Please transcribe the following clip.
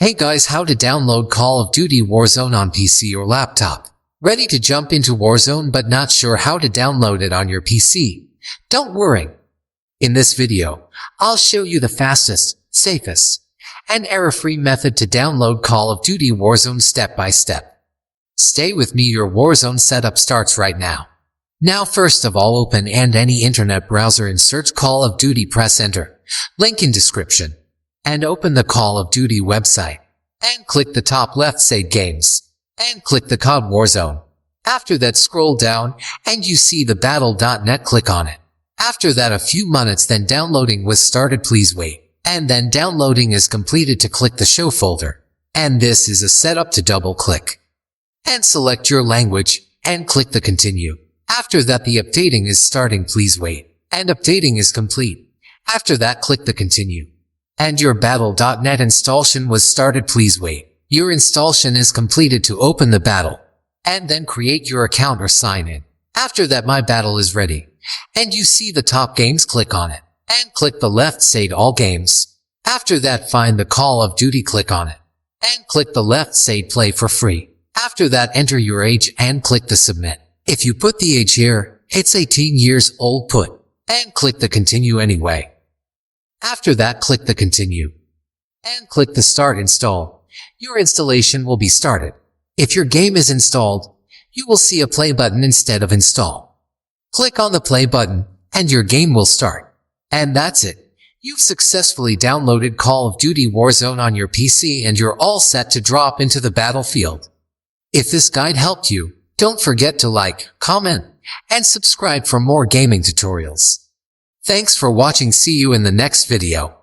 Hey guys, how to download Call of Duty Warzone on PC or laptop. Ready to jump into Warzone but not sure how to download it on your PC? Don't worry. In this video, I'll show you the fastest, safest, and error-free method to download Call of Duty Warzone step by step. Stay with me, your Warzone setup starts right now. Now first of all, open any internet browser and search Call of Duty, press enter, link in description, and open the Call of Duty website, and click the top left, say Games, and click the COD Warzone. After that, scroll down, and you see the battle.net, click on it. After that, a few minutes, then downloading was started, please wait. And then downloading is completed, to click the show folder. And this is a setup, to double click. And select your language, and click the continue. After that, the updating is starting, please wait. And updating is complete. After that, click the continue. And your battle.net installation was started, please wait. Your installation is completed, to open the battle. And then create your account or sign in. After that, my battle is ready. And you see the top games, click on it. And click the left side all games. After that, find the Call of Duty, click on it. And click the left side play for free. After that, enter your age and click the submit. If you put the age here, it's 18 years old, put. And click the continue anyway. After that, click the continue. And click the start install. Your installation will be started. If your game is installed, you will see a play button instead of install. Click on the play button, and your game will start. And that's it. You've successfully downloaded Call of Duty Warzone on your PC, and you're all set to drop into the battlefield. If this guide helped you, don't forget to like, comment, and subscribe for more gaming tutorials. Thanks for watching. See you in the next video.